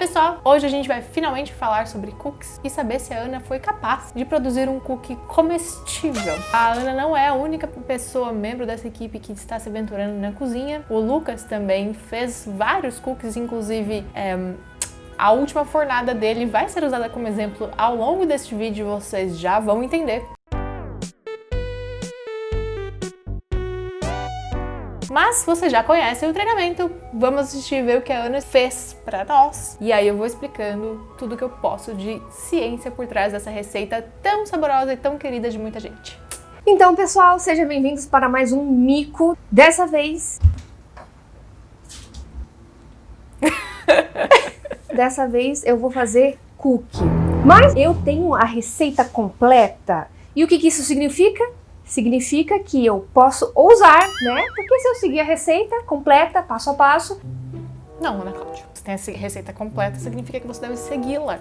pessoal, hoje a gente vai finalmente falar sobre cookies e saber se a Ana foi capaz de produzir um cookie comestível. A Ana não é a única pessoa, membro dessa equipe que está se aventurando na cozinha. O Lucas também fez vários cookies, inclusive a última fornada dele vai ser usada como exemplo ao longo deste vídeo, vocês já vão entender. Mas se você já conhece o treinamento, vamos assistir e ver o que a Ana fez pra nós. E aí eu vou explicando tudo que eu posso de ciência por trás dessa receita tão saborosa e tão querida de muita gente. Então, pessoal, sejam bem-vindos para mais um mico. Dessa vez eu vou fazer cookie. Mas eu tenho a receita completa. E o que isso significa? Significa que eu posso ousar, né? Porque se eu seguir a receita completa, passo a passo... Não, Ana Cláudia. Se tem a receita completa, significa que você deve segui-la.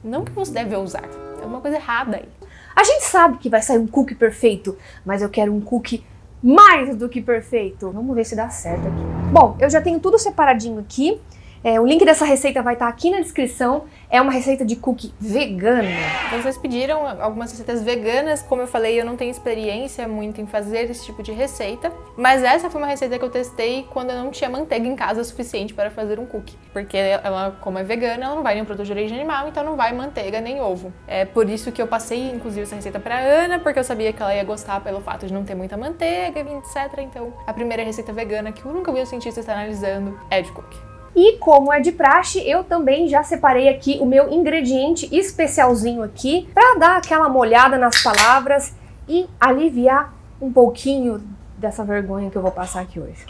Não que você deve ousar. É uma coisa errada aí. A gente sabe que vai sair um cookie perfeito, mas eu quero um cookie mais do que perfeito. Vamos ver se dá certo aqui. Bom, eu já tenho tudo separadinho aqui. O link dessa receita vai estar aqui na descrição. É uma receita de cookie vegana. Vocês pediram algumas receitas veganas. Como eu falei, eu não tenho experiência muito em fazer esse tipo de receita. Mas essa foi uma receita que eu testei quando eu não tinha manteiga em casa suficiente para fazer um cookie. Porque ela, como é vegana, ela não vai nenhum produto de origem animal, então não vai manteiga nem ovo. É por isso que eu passei, inclusive, essa receita para Ana, porque eu sabia que ela ia gostar pelo fato de não ter muita manteiga, etc. Então, a primeira receita vegana que eu nunca vi os cientistas analisando é de cookie. E como é de praxe, eu também já separei aqui o meu ingrediente especialzinho aqui para dar aquela molhada nas palavras e aliviar um pouquinho dessa vergonha que eu vou passar aqui hoje.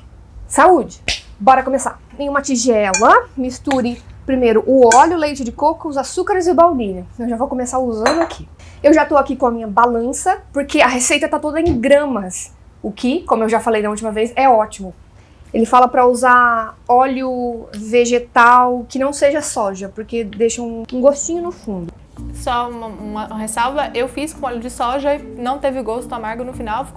Saúde! Bora começar! Em uma tigela, misture primeiro o óleo, leite de coco, os açúcares e baunilha. Eu já vou começar usando aqui. Eu já tô aqui com a minha balança, porque a receita tá toda em gramas, o que, como eu já falei na última vez, é ótimo. Ele fala para usar óleo vegetal que não seja soja, porque deixa um gostinho no fundo. Só uma ressalva, eu fiz com óleo de soja e não teve gosto amargo no final,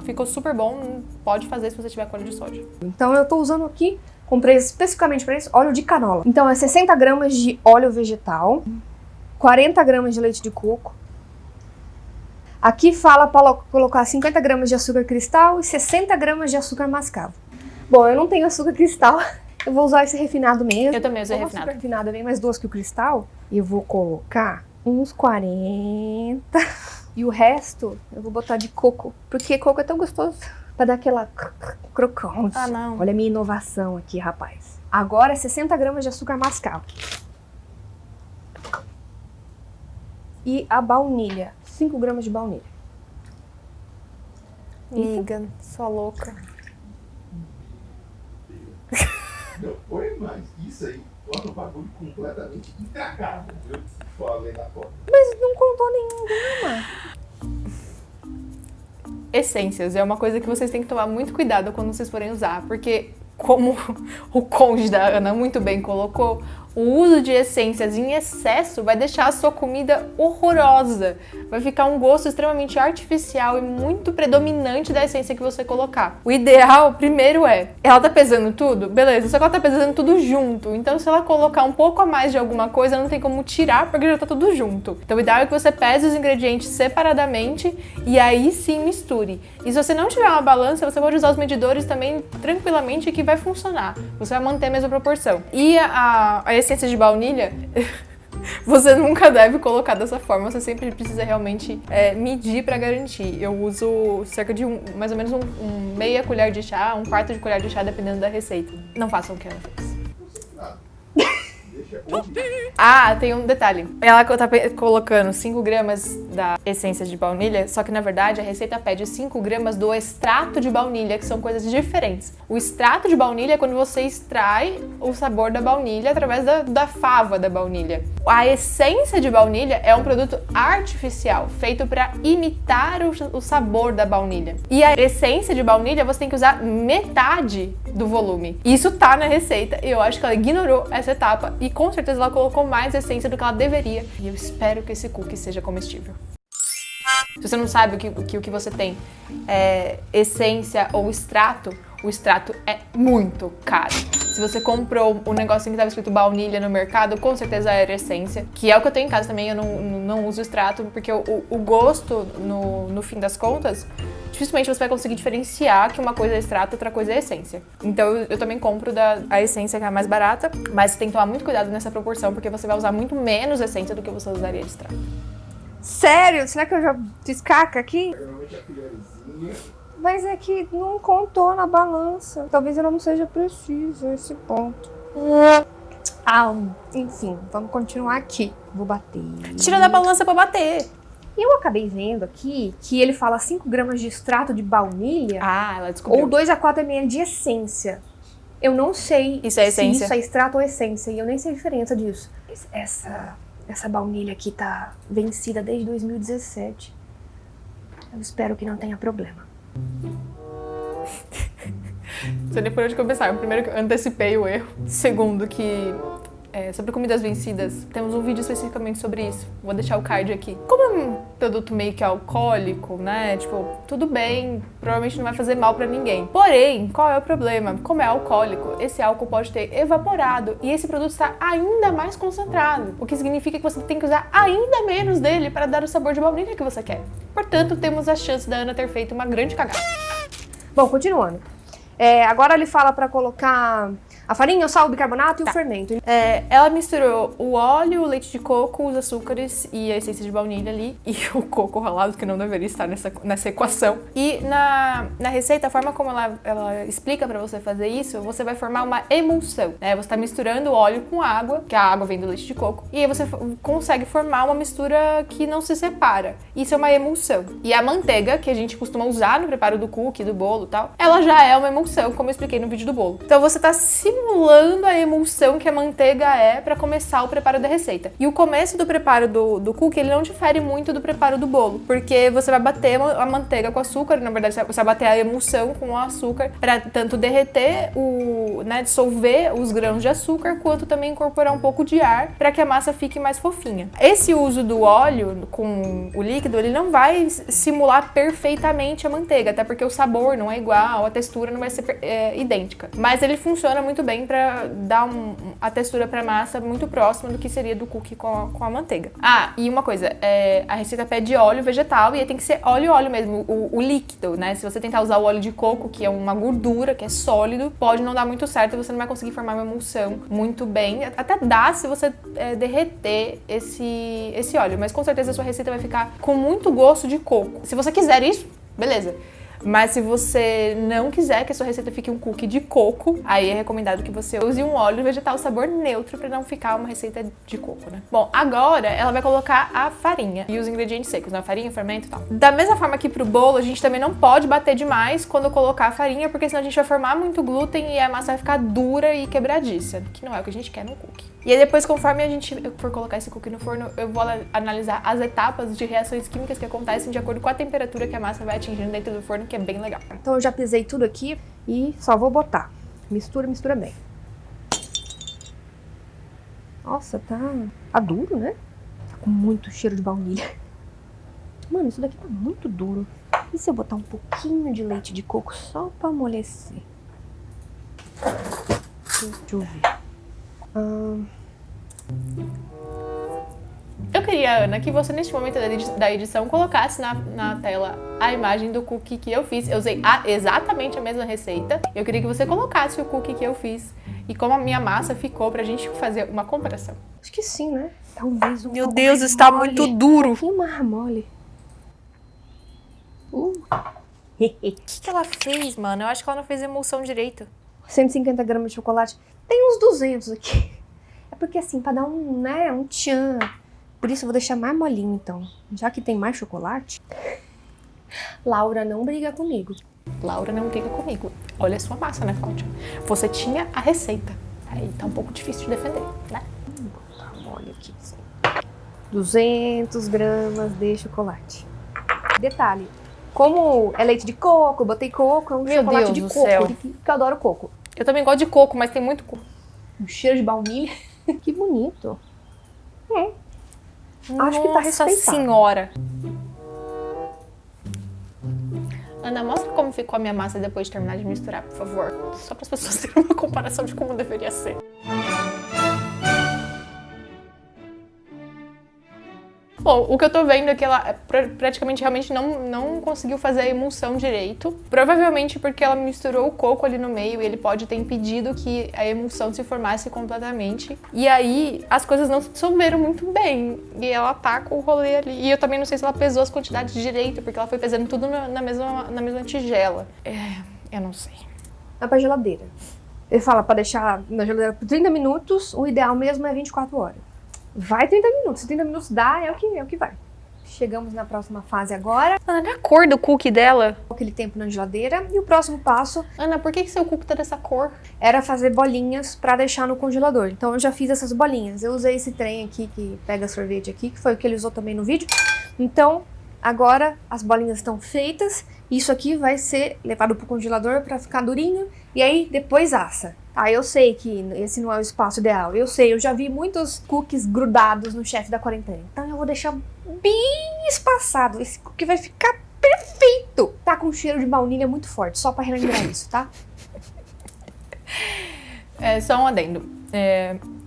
ficou super bom, pode fazer se você tiver com óleo de soja. Então eu tô usando aqui, comprei especificamente para isso, óleo de canola. Então é 60 gramas de óleo vegetal, 40 gramas de leite de coco. Aqui fala para colocar 50 gramas de açúcar cristal e 60 gramas de açúcar mascavo. Bom, eu não tenho açúcar cristal, eu vou usar esse refinado mesmo. Eu também usei refinado. Açúcar refinado é bem mais doce que o cristal. E eu vou colocar uns 40. E o resto eu vou botar de coco, porque coco é tão gostoso. Pra dar aquela crocância. Ah, não. Olha a minha inovação aqui, rapaz. Agora 60 gramas de açúcar mascavo. E a baunilha, 5 gramas de baunilha. Amiga, sua louca. Não foi, mas isso aí torna o bagulho completamente intragável. Eu falei na foto. Mas não contou nenhum grama. Essências é uma coisa que vocês têm que tomar muito cuidado quando vocês forem usar, porque como o cônjuge da Ana muito bem colocou, o uso de essências em excesso vai deixar a sua comida horrorosa. Vai ficar um gosto extremamente artificial e muito predominante da essência que você colocar. O ideal, primeiro, ela tá pesando tudo? Beleza, só que ela tá pesando tudo junto. Então, se ela colocar um pouco a mais de alguma coisa, não tem como tirar, porque já tá tudo junto. Então, o ideal é que você pese os ingredientes separadamente e aí sim misture. E se você não tiver uma balança, você pode usar os medidores também tranquilamente que vai funcionar. Você vai manter a mesma proporção. E a essência de baunilha, você nunca deve colocar dessa forma, você sempre precisa realmente medir para garantir. Eu uso cerca de mais ou menos meia colher de chá, um quarto de colher de chá, dependendo da receita. Não façam o que ela fez. Ah, tem um detalhe. Ela tá colocando 5 gramas da essência de baunilha, só que na verdade a receita pede 5 gramas do extrato de baunilha, que são coisas diferentes. O extrato de baunilha é quando você extrai o sabor da baunilha através da fava da baunilha. A essência de baunilha é um produto artificial, feito para imitar o sabor da baunilha. E a essência de baunilha você tem que usar metade do volume. Isso tá na receita e eu acho que ela ignorou essa etapa e com certeza ela colocou mais essência do que ela deveria. E eu espero que esse cookie seja comestível. Se você não sabe o que você tem é essência ou extrato, o extrato é muito caro. Se você comprou um negocinho que estava escrito baunilha no mercado, com certeza era essência, que é o que eu tenho em casa também. Eu não uso extrato, porque o gosto, no fim das contas, dificilmente você vai conseguir diferenciar que uma coisa é extrato e outra coisa é essência. Então eu também compro a essência, que é a mais barata, mas você tem que tomar muito cuidado nessa proporção, porque você vai usar muito menos essência do que você usaria de extrato. Sério? Será que eu já fiz caca aqui? Normalmente a colherzinha. Mas é que não contou na balança. Talvez eu não seja preciso esse ponto. Enfim, vamos continuar aqui. Vou bater. Tira da balança pra bater. Eu acabei vendo aqui que ele fala 5 gramas de extrato de baunilha Ela descobriu. ou 2 a 4 ml de essência. Eu não sei Isso é essência. se isso é extrato ou essência, e eu nem sei a diferença disso. Essa baunilha aqui tá vencida desde 2017. Eu espero que não tenha problema. Não sei nem por onde começar. Primeiro, que eu antecipei o erro. Segundo, que sobre comidas vencidas, temos um vídeo especificamente sobre isso. Vou deixar o card aqui. Como é um produto meio que alcoólico, né? Tipo, tudo bem, provavelmente não vai fazer mal pra ninguém. Porém, qual é o problema? Como é alcoólico, esse álcool pode ter evaporado e esse produto está ainda mais concentrado, o que significa que você tem que usar ainda menos dele para dar o sabor de baunilha que você quer. Portanto, temos a chance da Ana ter feito uma grande cagada. Bom, continuando. Agora ele fala pra colocar a farinha, o sal, o bicarbonato e o fermento. Ela misturou o óleo, o leite de coco, os açúcares e a essência de baunilha ali. E o coco ralado, que não deveria estar nessa equação. E na receita, a forma como ela explica pra você fazer isso, você vai formar uma emulsão, né? Você tá misturando o óleo com água, que a água vem do leite de coco. E aí você consegue formar uma mistura que não se separa. Isso é uma emulsão. E a manteiga, que a gente costuma usar no preparo do cookie, do bolo e tal, ela já é uma emulsão, como eu expliquei no vídeo do bolo. Então você tá simulando a emulsão que a manteiga é para começar o preparo da receita. E o começo do preparo do cookie, ele não difere muito do preparo do bolo, porque você vai bater a manteiga com açúcar, na verdade você vai bater a emulsão com o açúcar para tanto derreter dissolver os grãos de açúcar, quanto também incorporar um pouco de ar para que a massa fique mais fofinha. Esse uso do óleo com o líquido, ele não vai simular perfeitamente a manteiga, até porque o sabor não é igual, a textura não vai ser idêntica. Mas ele funciona muito bem para dar a textura para massa muito próxima do que seria do cookie com a manteiga. E uma coisa, a receita pede óleo vegetal e aí tem que ser óleo mesmo, o líquido, né? Se você tentar usar o óleo de coco, que é uma gordura, que é sólido, pode não dar muito certo e você não vai conseguir formar uma emulsão muito bem. Até dá se você derreter esse óleo, mas com certeza a sua receita vai ficar com muito gosto de coco. Se você quiser isso, beleza. Mas se você não quiser que a sua receita fique um cookie de coco, aí é recomendado que você use um óleo vegetal sabor neutro para não ficar uma receita de coco, né? Bom, agora ela vai colocar a farinha e os ingredientes secos, né? Farinha, fermento e tal. Da mesma forma que pro bolo, a gente também não pode bater demais quando colocar a farinha, porque senão a gente vai formar muito glúten e a massa vai ficar dura e quebradiça, que não é o que a gente quer no cookie. E aí depois, conforme a gente for colocar esse cookie no forno, eu vou analisar as etapas de reações químicas que acontecem de acordo com a temperatura que a massa vai atingindo dentro do forno, que é bem legal. Então eu já pisei tudo aqui e só vou botar. Mistura bem. Nossa, tá duro, né? Tá com muito cheiro de baunilha. Mano, isso daqui tá muito duro. E se eu botar um pouquinho de leite de coco só pra amolecer? Deixa eu ver. Eu queria, Ana, que você neste momento da edição colocasse na tela a imagem do cookie que eu fiz. Eu usei exatamente a mesma receita. Eu queria que você colocasse o cookie que eu fiz e como a minha massa ficou pra gente fazer uma comparação. Acho que sim, né? Talvez um Meu pouco Deus, mais está mole. muito duro. Um pouquinho mais mole. O que ela fez, mano? Eu acho que ela não fez emulsão direito. 150 gramas de chocolate. Tem uns 200 aqui. É porque assim, pra dar um tchan. Por isso eu vou deixar mais molinho, então. Já que tem mais chocolate. Laura não briga comigo. Laura não briga comigo. Olha a sua massa, né, Cláudia? Você tinha a receita. Aí tá um pouco difícil de defender, né? Vou botar mole aqui. 200 gramas de chocolate. Detalhe. Como é leite de coco, eu botei coco, é um Meu chocolate Deus de do coco. céu. Que eu adoro coco. Eu também gosto de coco, mas tem muito coco. Um cheiro de baunilha. Que bonito. Acho que tá Nossa respeitável. senhora. Ana, mostra como ficou a minha massa depois de terminar de misturar, por favor. Só para as pessoas terem uma comparação de como deveria ser. Bom, o que eu tô vendo é que ela praticamente realmente não conseguiu fazer a emulsão direito. Provavelmente porque ela misturou o coco ali no meio e ele pode ter impedido que a emulsão se formasse completamente. E aí as coisas não se dissolveram muito bem. E ela tá com o rolê ali. E eu também não sei se ela pesou as quantidades direito, porque ela foi pesando tudo na mesma tigela. Eu não sei. Vai pra geladeira. Ele fala pra deixar na geladeira por 30 minutos, o ideal mesmo é 24 horas. Vai 30 minutos, se 30 minutos dá, é o que vai. Chegamos na próxima fase agora. Ana, olha a cor do cookie dela. Aquele tempo na geladeira. E o próximo passo... Ana, por que seu cookie tá dessa cor? Era fazer bolinhas pra deixar no congelador. Então eu já fiz essas bolinhas. Eu usei esse trem aqui que pega sorvete aqui, que foi o que ele usou também no vídeo. Então, agora as bolinhas estão feitas. Isso aqui vai ser levado pro congelador pra ficar durinho. E aí, depois assa. Ah, eu sei que esse não é o espaço ideal. Eu sei, eu já vi muitos cookies grudados no chefe da quarentena. Então eu vou deixar bem espaçado. Esse cookie vai ficar perfeito. Tá com cheiro de baunilha muito forte, só pra relembrar isso, tá? Só um adendo.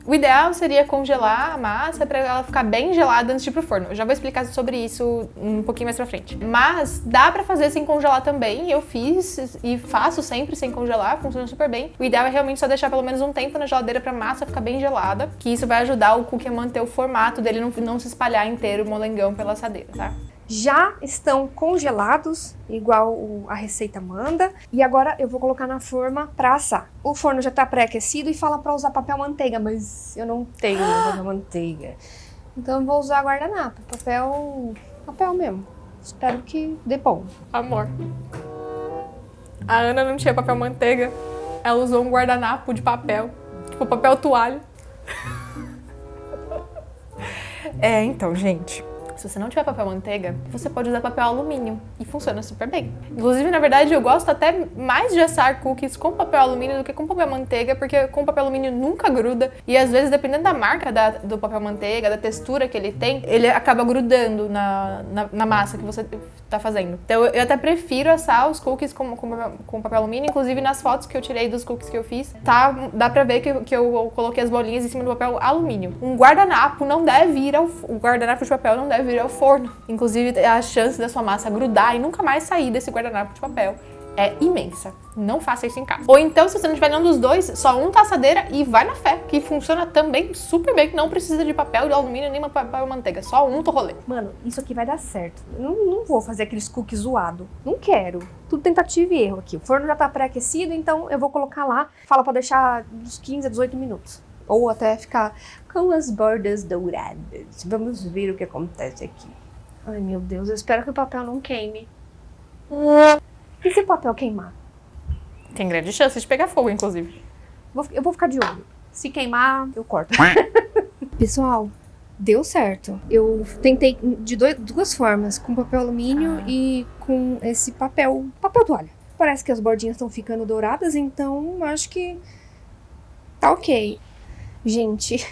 O ideal seria congelar a massa para ela ficar bem gelada antes de ir pro forno. Eu já vou explicar sobre isso um pouquinho mais pra frente. Mas dá pra fazer sem congelar também. Eu fiz e faço sempre sem congelar, funciona super bem. O ideal é realmente só deixar pelo menos um tempo na geladeira pra massa ficar bem gelada, que isso vai ajudar o cookie a manter o formato dele, não se espalhar inteiro o molengão pela assadeira, tá? Já estão congelados, igual a receita manda. E agora eu vou colocar na forma pra assar. O forno já tá pré-aquecido e fala pra usar papel manteiga, mas eu não tenho papel manteiga. Então eu vou usar guardanapo, papel mesmo. Espero que dê bom. Amor, a Ana não tinha papel manteiga, ela usou um guardanapo de papel, tipo papel toalha. Então, gente... Se você não tiver papel manteiga, você pode usar papel alumínio e funciona super bem. Inclusive, na verdade, eu gosto até mais de assar cookies com papel alumínio do que com papel manteiga, porque com papel alumínio nunca gruda e às vezes, dependendo da marca do papel manteiga, da textura que ele tem, ele acaba grudando na massa que você tá fazendo. Então, eu até prefiro assar os cookies com papel alumínio. Inclusive, nas fotos que eu tirei dos cookies que eu fiz, dá pra ver que eu coloquei as bolinhas em cima do papel alumínio. Um guardanapo não deve ir o guardanapo de papel não deve ir ao forno. Inclusive, a chance da sua massa grudar e nunca mais sair desse guardanapo de papel é imensa. Não faça isso em casa. Ou então, se você não tiver nenhum dos dois, só um tá assadeira e vai na fé, que funciona também super bem, que não precisa de papel de alumínio nem papel manteiga, só um rolê. Mano, isso aqui vai dar certo. Eu não vou fazer aqueles cookies zoado. Não quero. Tudo tentativa e erro aqui. O forno já tá pré-aquecido, então eu vou colocar lá. Fala pra deixar uns 15 a 18 minutos. Ou até ficar com as bordas douradas. Vamos ver o que acontece aqui. Ai, meu Deus, eu espero que o papel não queime. E se o papel queimar? Tem grande chance de pegar fogo, inclusive. Eu vou ficar de olho. Se queimar, eu corto. Pessoal, deu certo. Eu tentei de duas formas. Com papel alumínio e com esse papel toalha. Parece que as bordinhas estão ficando douradas, então acho que tá ok. Gente,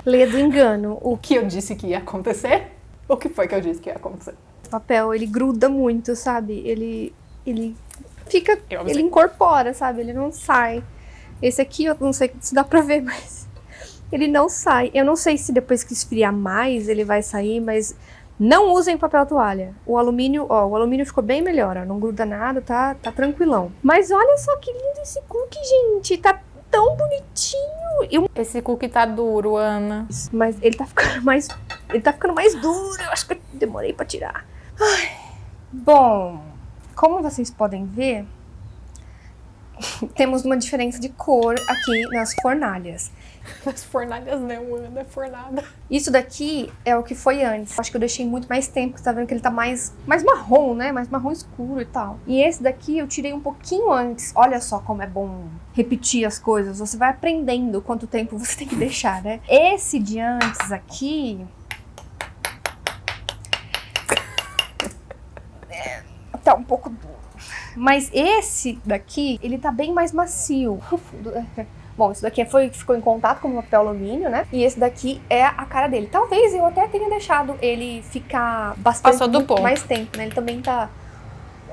lê do engano. O que eu disse que ia acontecer? O que foi que eu disse que ia acontecer? O papel, ele gruda muito, sabe? Ele fica... Ele incorpora, sabe? Ele não sai. Esse aqui, eu não sei se dá pra ver, mas... Ele não sai. Eu não sei se depois que esfriar mais ele vai sair, mas... Não usem papel toalha. O alumínio ficou bem melhor, ó. Não gruda nada, tá tranquilão. Mas olha só que lindo esse cookie, gente. Tá tão bonitinho. Esse cookie tá duro, Ana. Mas ele tá ficando mais duro. Eu acho que eu demorei pra tirar. Ai. Bom, como vocês podem ver, temos uma diferença de cor aqui nas fornalhas. Nas fornalhas não, Ana, é fornada. Isso daqui é o que foi antes. Acho que eu deixei muito mais tempo, você tá vendo que ele tá mais marrom, né? Mais marrom escuro e tal. E esse daqui eu tirei um pouquinho antes. Olha só como é bom repetir as coisas. Você vai aprendendo quanto tempo você tem que deixar, né? Esse de antes aqui... tá um pouco duro. Mas esse daqui, ele tá bem mais macio. Bom, esse daqui ficou em contato com o papel alumínio, né? E esse daqui é a cara dele. Talvez eu até tenha deixado ele ficar bastante mais tempo, né? Ele também tá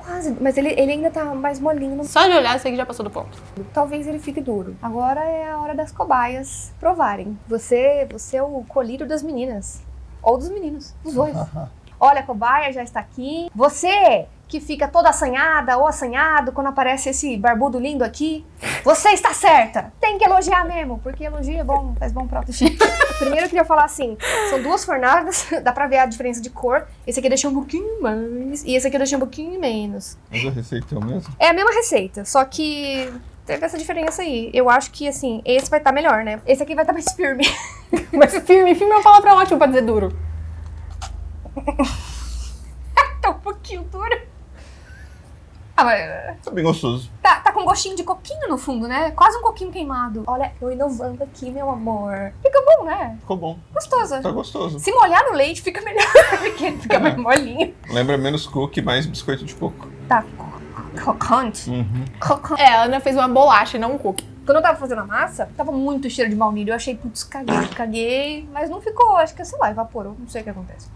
quase. Mas ele ainda tá mais molinho. Só de olhar, sei que já passou do ponto. Talvez ele fique duro. Agora é a hora das cobaias provarem. Você é o colírio das meninas. Ou dos meninos, dos dois. Olha, a cobaia já está aqui. Você que fica toda assanhada ou assanhado quando aparece esse barbudo lindo aqui, você está certa. Tem que elogiar mesmo, porque elogio é bom, faz bom pra autoestima. Primeiro eu queria falar assim, são duas fornadas, dá pra ver a diferença de cor. Esse aqui eu deixei um pouquinho mais e esse aqui eu deixei um pouquinho menos. Mas a receita é o mesmo? É a mesma receita, só que teve essa diferença aí. Eu acho que, assim, esse vai estar melhor, né? Esse aqui vai estar mais firme. Mas firme é uma palavra ótima pra dizer duro. Tá um pouquinho duro. Ah, mas Tá bem gostoso. tá com gostinho de coquinho no fundo, né? Quase um coquinho queimado. Olha, eu inovando aqui, meu amor. Fica bom, né? Ficou bom. Gostoso. Tá gostoso. Se molhar no leite, fica melhor, porque ele fica mais molinho. Lembra menos cookie, mais biscoito de coco. Tá crocante. Crocante. É, a Ana fez uma bolacha e não um cookie. Quando eu tava fazendo a massa, tava muito cheiro de baunilha. Eu achei, putz, caguei. Mas não ficou, acho que, sei lá, evaporou. Não sei o que acontece.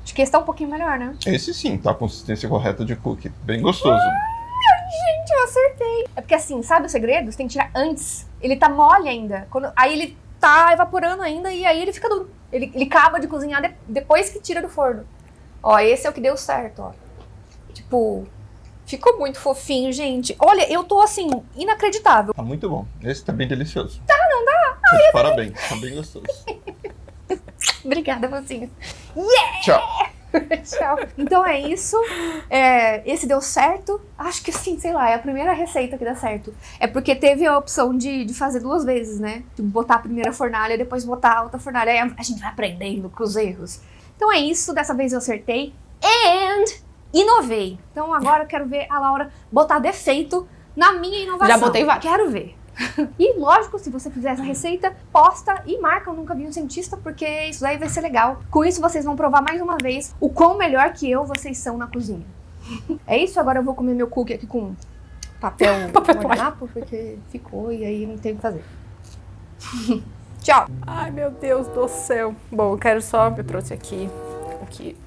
Acho que esse tá um pouquinho melhor, né? Esse sim, tá a consistência correta de cookie. Bem gostoso. Gente, eu acertei. É porque assim, sabe o segredo? Você tem que tirar antes. Ele tá mole ainda. Aí ele tá evaporando ainda e aí ele fica duro. Ele acaba de cozinhar depois que tira do forno. Ó, esse é o que deu certo, ó. Tipo, ficou muito fofinho, gente. Olha, eu tô assim, inacreditável. Tá muito bom. Esse tá bem delicioso. Tá, não dá? Parabéns, tá bem gostoso. Obrigada, mocinho. Tchau. Tchau. Então é isso. Esse deu certo. Acho que sim, sei lá, é a primeira receita que dá certo. É porque teve a opção de fazer duas vezes, né? Tipo, botar a primeira fornalha, depois botar a outra fornalha. Aí a gente vai aprendendo com os erros. Então é isso. Dessa vez eu acertei. And inovei. Então agora eu quero ver a Laura botar defeito na minha inovação. Já botei vários. Quero ver. E lógico, se você fizer essa receita, posta e marca o Nunca Vi um Cientista, porque isso daí vai ser legal. Com isso vocês vão provar mais uma vez o quão melhor que eu vocês são na cozinha. É isso, agora eu vou comer meu cookie aqui com papel guardanapo, porque ficou e aí não tem o que fazer. Tchau! Ai, meu Deus do céu. Bom, eu trouxe aqui.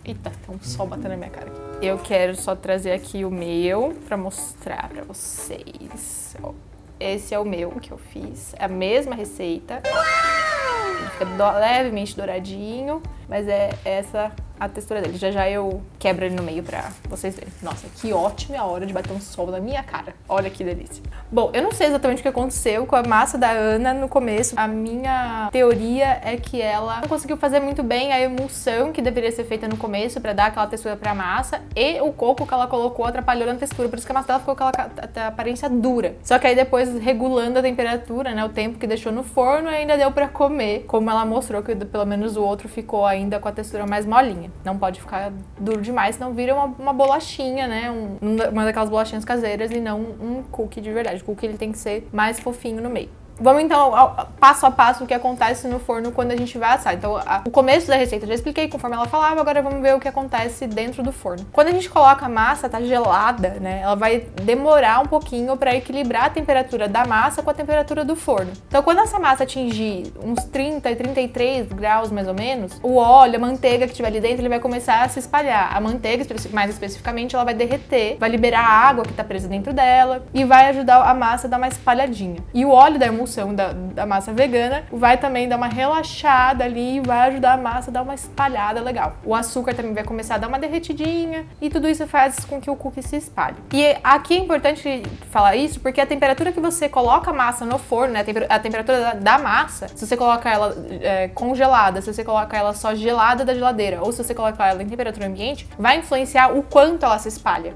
Eita, tem um sol batendo na minha cara aqui. Eu quero só trazer aqui o meu pra mostrar pra vocês. Ó. Esse é o meu que eu fiz, é a mesma receita. Ele fica levemente douradinho, mas é essa a textura dele. Já eu quebro ele no meio pra vocês verem. Nossa, que ótima hora de bater um sol na minha cara. Olha que delícia. Bom, eu não sei exatamente o que aconteceu com a massa da Ana no começo. A minha teoria é que ela não conseguiu fazer muito bem a emulsão que deveria ser feita no começo pra dar aquela textura pra massa, e o coco que ela colocou atrapalhou na textura, por isso que a massa dela ficou com aquela aparência dura. Só que aí depois, regulando a temperatura, né, o tempo que deixou no forno, ainda deu pra comer, como ela mostrou que pelo menos o outro ficou ainda com a textura mais molinha. Não pode ficar duro demais, senão vira uma bolachinha, né? Uma daquelas bolachinhas caseiras e não um cookie de verdade. O cookie ele tem que ser mais fofinho no meio. Vamos então ao passo a passo o que acontece no forno quando a gente vai assar. Então, o começo da receita eu já expliquei conforme ela falava, agora vamos ver o que acontece dentro do forno. Quando a gente coloca a massa, tá gelada, né? Ela vai demorar um pouquinho para equilibrar a temperatura da massa com a temperatura do forno. Então, quando essa massa atingir uns 30 e 33 graus mais ou menos, o óleo, a manteiga que estiver ali dentro, ele vai começar a se espalhar. A manteiga, mais especificamente, ela vai derreter, vai liberar a água que tá presa dentro dela e vai ajudar a massa a dar uma espalhadinha. E o óleo da emulsão da massa vegana vai também dar uma relaxada ali e vai ajudar a massa a dar uma espalhada legal. O açúcar também vai começar a dar uma derretidinha e tudo isso faz com que o cookie se espalhe. E aqui é importante falar isso porque a temperatura que você coloca a massa no forno, né, a temperatura da massa, se você coloca ela congelada, se você coloca ela só gelada da geladeira ou se você colocar ela em temperatura ambiente, vai influenciar o quanto ela se espalha.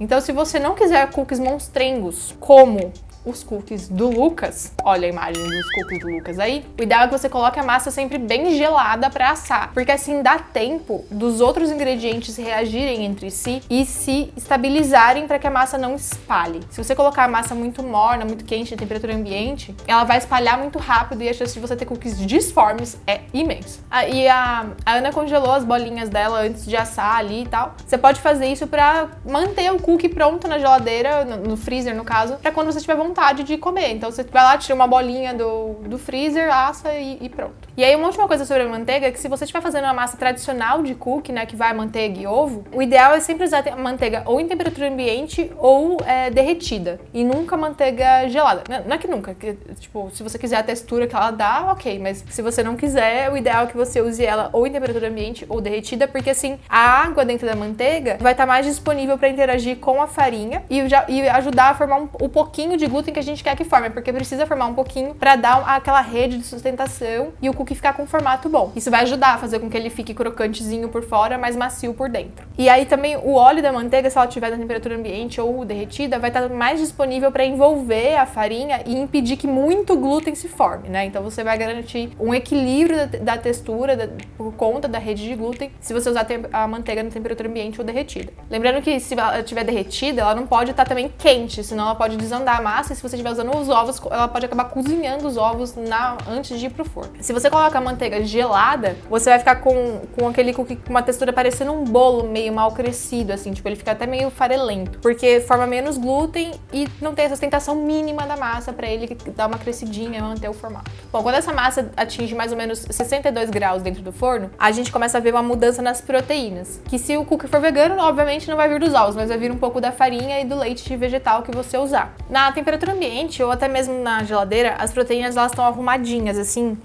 Então, se você não quiser cookies monstrengos como os cookies do Lucas, olha a imagem dos cookies do Lucas aí, o ideal é que você coloque a massa sempre bem gelada para assar, porque assim dá tempo dos outros ingredientes reagirem entre si e se estabilizarem para que a massa não espalhe. Se você colocar a massa muito morna, muito quente, a temperatura ambiente, ela vai espalhar muito rápido e a chance de você ter cookies disformes é imensa. E a Ana congelou as bolinhas dela antes de assar ali e tal. Você pode fazer isso para manter o cookie pronto na geladeira, no freezer no caso, para quando você tiver vontade de comer. Então você vai lá, tira uma bolinha do freezer, assa e pronto. E aí, uma última coisa sobre a manteiga é que se você estiver fazendo uma massa tradicional de cookie, né, que vai manteiga e ovo, o ideal é sempre usar a manteiga ou em temperatura ambiente ou derretida. E nunca manteiga gelada. Não é que nunca, que, tipo, se você quiser a textura que ela dá, ok. Mas se você não quiser, o ideal é que você use ela ou em temperatura ambiente ou derretida, porque assim, a água dentro da manteiga vai estar mais disponível para interagir com a farinha e ajudar a formar o pouquinho de glúten que a gente quer que forme, porque precisa formar um pouquinho para dar aquela rede de sustentação e o cookie ficar com um formato bom. Isso vai ajudar a fazer com que ele fique crocantezinho por fora, mas macio por dentro. E aí também o óleo da manteiga, se ela estiver na temperatura ambiente ou derretida, vai estar mais disponível para envolver a farinha e impedir que muito glúten se forme, né? Então você vai garantir um equilíbrio da textura por conta da rede de glúten se você usar a manteiga na temperatura ambiente ou derretida. Lembrando que se ela estiver derretida, ela não pode estar também quente, senão ela pode desandar a massa e se você estiver usando os ovos, ela pode acabar cozinhando os ovos antes de ir pro forno. Se você coloca a manteiga gelada, você vai ficar com aquele cookie com uma textura parecendo um bolo meio mal crescido, assim, tipo, ele fica até meio farelento, porque forma menos glúten e não tem a sustentação mínima da massa para ele dar uma crescidinha e manter o formato. Bom, quando essa massa atinge mais ou menos 62 graus dentro do forno, a gente começa a ver uma mudança nas proteínas, que se o cookie for vegano, obviamente não vai vir dos ovos, mas vai vir um pouco da farinha e do leite vegetal que você usar. Na temperatura ambiente ou até mesmo na geladeira, as proteínas elas estão arrumadinhas, assim,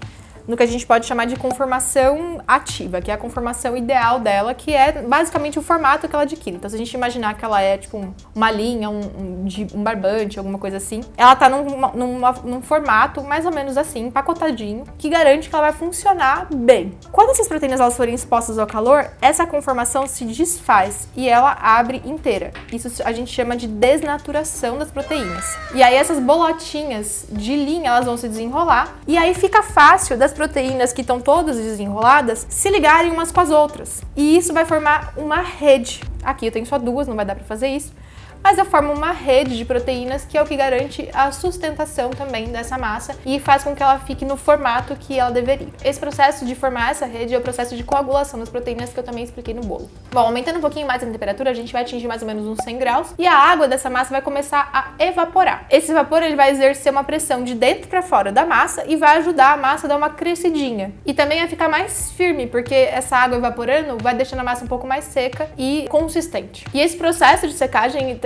no que a gente pode chamar de conformação ativa, que é a conformação ideal dela, que é basicamente o formato que ela adquire. Então, se a gente imaginar que ela é tipo uma linha, um barbante, alguma coisa assim, ela tá num formato mais ou menos assim, empacotadinho, que garante que ela vai funcionar bem. Quando essas proteínas elas forem expostas ao calor, essa conformação se desfaz e ela abre inteira. Isso a gente chama de desnaturação das proteínas. E aí essas bolotinhas de linha, elas vão se desenrolar e aí fica fácil das proteínas que estão todas desenroladas se ligarem umas com as outras. E isso vai formar uma rede. Aqui eu tenho só duas, não vai dar para fazer isso. Mas eu formo uma rede de proteínas que é o que garante a sustentação também dessa massa e faz com que ela fique no formato que ela deveria. Esse processo de formar essa rede é o processo de coagulação das proteínas que eu também expliquei no bolo. Bom, aumentando um pouquinho mais a temperatura, a gente vai atingir mais ou menos uns 100 graus e a água dessa massa vai começar a evaporar. Esse vapor ele vai exercer uma pressão de dentro para fora da massa e vai ajudar a massa a dar uma crescidinha. E também a ficar mais firme, porque essa água evaporando vai deixando a massa um pouco mais seca e consistente. E esse processo de secagem,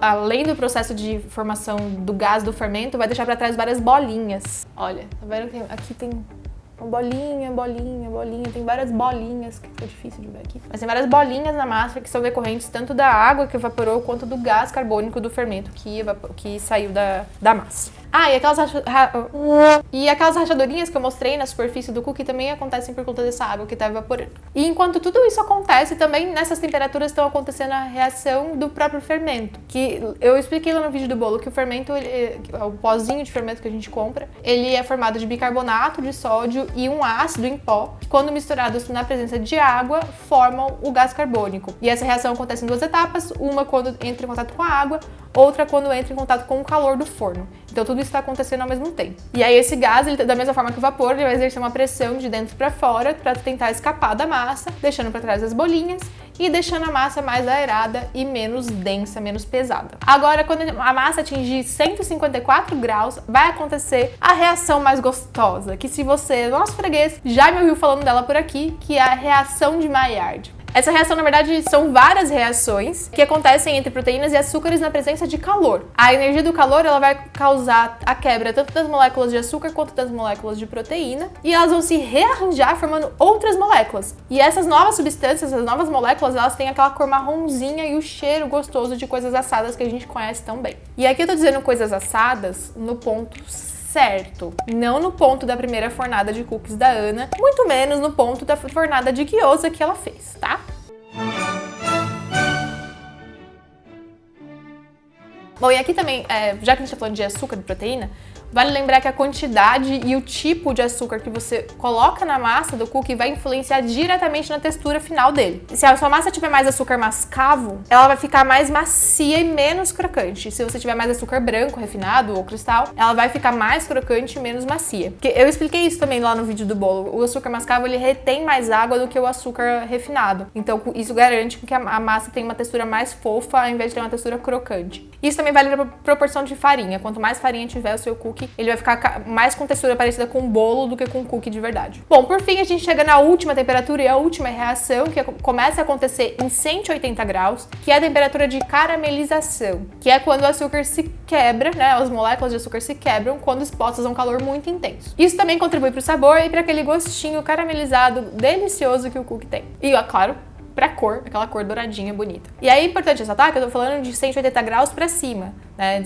além do processo de formação do gás do fermento, vai deixar para trás várias bolinhas. Olha, tá vendo que aqui tem uma bolinha, tem várias bolinhas, que fica difícil de ver aqui. Mas tem várias bolinhas na massa que são decorrentes tanto da água que evaporou quanto do gás carbônico do fermento que saiu da massa. Ah, e aquelas rachadurinhas que eu mostrei na superfície do cookie também acontecem por conta dessa água que está evaporando. E enquanto tudo isso acontece, também nessas temperaturas estão acontecendo a reação do próprio fermento. Que eu expliquei lá no vídeo do bolo que o fermento, o pozinho de fermento que a gente compra, ele é formado de bicarbonato de sódio e um ácido em pó, que quando misturados na presença de água, formam o gás carbônico. E essa reação acontece em duas etapas, uma quando entra em contato com a água, outra quando entra em contato com o calor do forno. Então tudo isso está acontecendo ao mesmo tempo. E aí esse gás, da mesma forma que o vapor, ele vai exercer uma pressão de dentro para fora para tentar escapar da massa, deixando para trás as bolinhas e deixando a massa mais aerada e menos densa, menos pesada. Agora, quando a massa atingir 154 graus, vai acontecer a reação mais gostosa, que se você, nosso freguês, já me ouviu falando dela por aqui, que é a reação de Maillard. Essa reação, na verdade, são várias reações que acontecem entre proteínas e açúcares na presença de calor. A energia do calor ela vai causar a quebra tanto das moléculas de açúcar quanto das moléculas de proteína e elas vão se rearranjar formando outras moléculas. E essas novas substâncias, essas novas moléculas, elas têm aquela cor marronzinha e o cheiro gostoso de coisas assadas que a gente conhece tão bem. E aqui eu tô dizendo coisas assadas no ponto certo, não no ponto da primeira fornada de cookies da Ana, muito menos no ponto da fornada de gyoza que ela fez, tá? Bom, e aqui também, já que a gente tá falando de açúcar e proteína, vale lembrar que a quantidade e o tipo de açúcar que você coloca na massa do cookie vai influenciar diretamente na textura final dele. Se a sua massa tiver mais açúcar mascavo, ela vai ficar mais macia e menos crocante. Se você tiver mais açúcar branco, refinado ou cristal, ela vai ficar mais crocante e menos macia. Porque eu expliquei isso também lá no vídeo do bolo. O açúcar mascavo, ele retém mais água do que o açúcar refinado. Então, isso garante que a massa tenha uma textura mais fofa ao invés de ter uma textura crocante. Isso também vale para a proporção de farinha. Quanto mais farinha tiver o seu cookie, cookie, ele vai ficar mais com textura parecida com bolo do que com cookie de verdade. Bom, por fim, a gente chega na última temperatura e a última reação, que começa a acontecer em 180 graus, que é a temperatura de caramelização, que é quando o açúcar se quebra, né? As moléculas de açúcar se quebram quando expostas a um calor muito intenso. Isso também contribui para o sabor e para aquele gostinho caramelizado delicioso que o cookie tem. E, ó, claro, pra cor, aquela cor douradinha bonita. E aí é importante ressaltar que eu tô falando de 180 graus pra cima, né?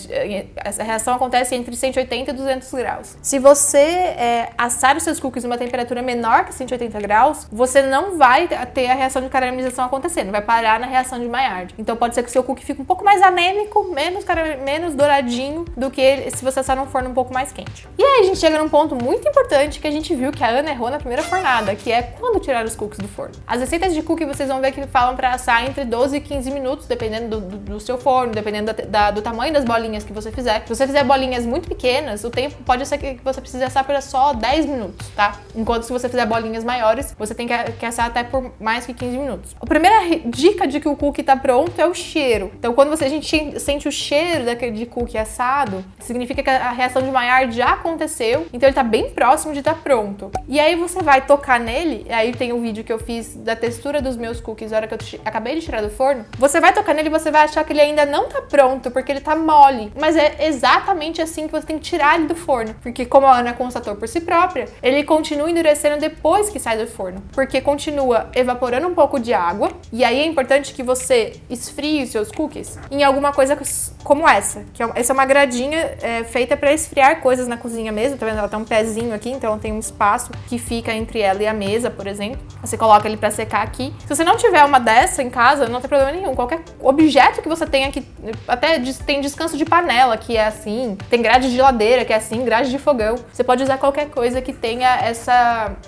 Essa reação acontece entre 180 e 200 graus. Se você assar os seus cookies numa temperatura menor que 180 graus, você não vai ter a reação de caramelização acontecendo, vai parar na reação de Maillard. Então pode ser que o seu cookie fique um pouco mais anêmico, menos douradinho do que se você assar num forno um pouco mais quente. E aí a gente chega num ponto muito importante que a gente viu que a Ana errou na primeira fornada, que é quando tirar os cookies do forno. As receitas de cookie vocês vão ver que falam para assar entre 12 e 15 minutos, dependendo do seu forno, dependendo do tamanho das bolinhas que você fizer. Se você fizer bolinhas muito pequenas, o tempo pode ser que você precise assar por só 10 minutos, tá? Enquanto se você fizer bolinhas maiores, você tem que assar até por mais que 15 minutos. A primeira dica de que o cookie tá pronto é o cheiro. Então, quando a gente sente o cheiro de cookie assado, significa que a reação de Maillard já aconteceu, então ele tá bem próximo de estar pronto. E aí você vai tocar nele, aí tem um vídeo que eu fiz da textura dos meus cookies na hora que eu acabei de tirar do forno. Você vai tocar nele e você vai achar que ele ainda não tá pronto, porque ele tá mole. Mas é exatamente assim que você tem que tirar ele do forno. Porque como a Ana constatou por si própria, ele continua endurecendo depois que sai do forno. Porque continua evaporando um pouco de água. E aí é importante que você esfrie os seus cookies em alguma coisa como essa. Essa é uma gradinha feita para esfriar coisas na cozinha mesmo. Tá vendo? Ela tem um pezinho aqui, então tem um espaço que fica entre ela e a mesa, por exemplo. Você coloca ele para secar aqui. Se você não tiver uma dessa em casa, não tem problema nenhum. Qualquer objeto que você tenha que... Até tem descanso de panela, que é assim. Tem grade de geladeira, que é assim. Grade de fogão. Você pode usar qualquer coisa que tenha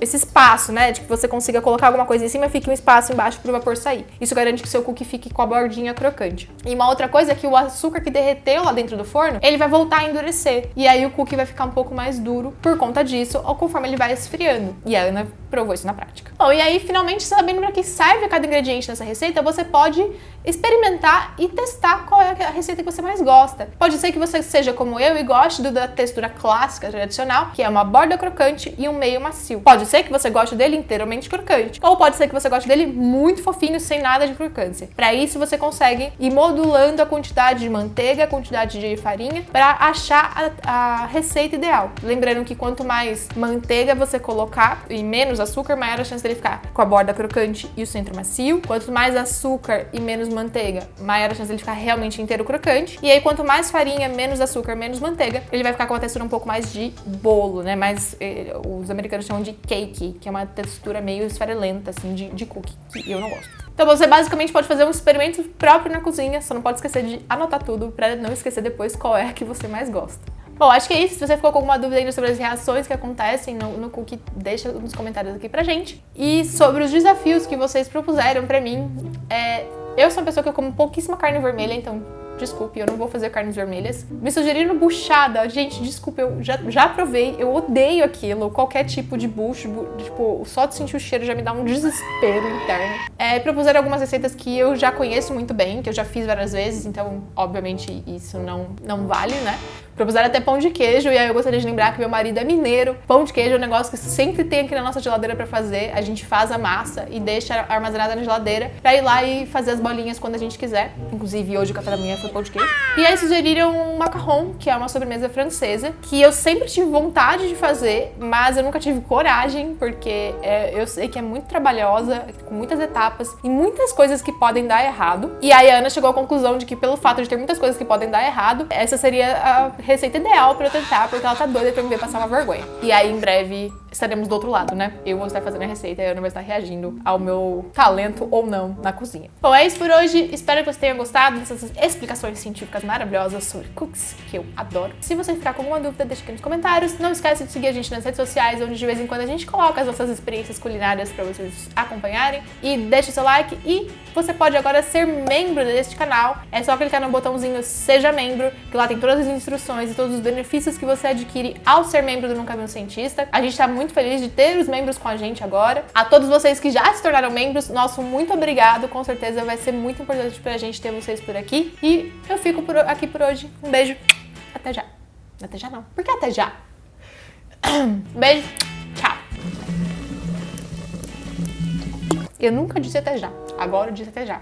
esse espaço, né? De que você consiga colocar alguma coisa em cima e fique um espaço embaixo para o vapor sair. Isso garante que seu cookie fique com a bordinha crocante. E uma outra coisa é que o açúcar que derreteu lá dentro do forno, ele vai voltar a endurecer. E aí o cookie vai ficar um pouco mais duro por conta disso, ou conforme ele vai esfriando. E a Ana provou isso na prática. Bom, e aí finalmente, sabendo para que serve cada ingrediente nessa receita, você pode experimentar e testar qual é a receita que você mais gosta. Pode ser que você seja como eu e goste da textura clássica, tradicional, que é uma borda crocante e um meio macio. Pode ser que você goste dele inteiramente crocante, ou pode ser que você goste dele muito fofinho, sem nada de crocância. Para isso, você consegue ir modulando a quantidade de manteiga, a quantidade de farinha, para achar a receita ideal. Lembrando que quanto mais manteiga você colocar e menos açúcar, maior a chance dele ficar com a borda crocante e o centro macio. Quanto mais açúcar e menos manteiga, maior a chance dele ficar realmente inteiro crocante. E aí, quanto mais farinha, menos açúcar, menos manteiga, ele vai ficar com uma textura um pouco mais de bolo, né? Mas os americanos chamam de cake, que é uma textura meio esfarelenta, assim, de cookie, que eu não gosto. Então você basicamente pode fazer um experimento próprio na cozinha, só não pode esquecer de anotar tudo pra não esquecer depois qual é a que você mais gosta. Bom, acho que é isso. Se você ficou com alguma dúvida ainda sobre as reações que acontecem no cookie, deixa nos comentários aqui pra gente. E sobre os desafios que vocês propuseram pra mim, eu sou uma pessoa que eu como pouquíssima carne vermelha, então desculpe, eu não vou fazer carnes vermelhas. Me sugeriram buchada. Gente, desculpe, eu já provei, eu odeio aquilo. Qualquer tipo de bucho, tipo, só de sentir o cheiro já me dá um desespero interno. Propuseram algumas receitas que eu já conheço muito bem, que eu já fiz várias vezes, então, obviamente, isso não vale, né? Propuseram até pão de queijo, e aí eu gostaria de lembrar que meu marido é mineiro. Pão de queijo é um negócio que sempre tem aqui na nossa geladeira pra fazer. A gente faz a massa e deixa armazenada na geladeira pra ir lá e fazer as bolinhas quando a gente quiser. Inclusive, hoje o café da manhã foi pão de queijo. E aí sugeriram um macarrão, que é uma sobremesa francesa, que eu sempre tive vontade de fazer, mas eu nunca tive coragem, porque eu sei que é muito trabalhosa, com muitas etapas e muitas coisas que podem dar errado. E aí a Ana chegou à conclusão de que, pelo fato de ter muitas coisas que podem dar errado, essa seria a receita ideal pra eu tentar, porque ela tá doida pra me ver passar uma vergonha. E aí, em breve, estaremos do outro lado, né? Eu vou estar fazendo a receita e a Ana vai estar reagindo ao meu talento ou não na cozinha. Bom, é isso por hoje. Espero que você tenha gostado dessas explicações científicas maravilhosas sobre cookies, que eu adoro. Se você ficar com alguma dúvida, deixa aqui nos comentários. Não esquece de seguir a gente nas redes sociais, onde de vez em quando a gente coloca as nossas experiências culinárias pra vocês acompanharem. E deixa o seu like e você pode agora ser membro deste canal. É só clicar no botãozinho Seja Membro, que lá tem todas as instruções e todos os benefícios que você adquire ao ser membro do Nunca Vi um Cientista. A gente tá muito feliz de ter os membros com a gente agora. A todos vocês que já se tornaram membros, nosso muito obrigado. Com certeza vai ser muito importante pra gente ter vocês por aqui. E eu fico aqui por hoje. Um beijo. Até já. Até já não. Por que até já? Beijo. Tchau. Eu nunca disse até já. Agora eu disse até já.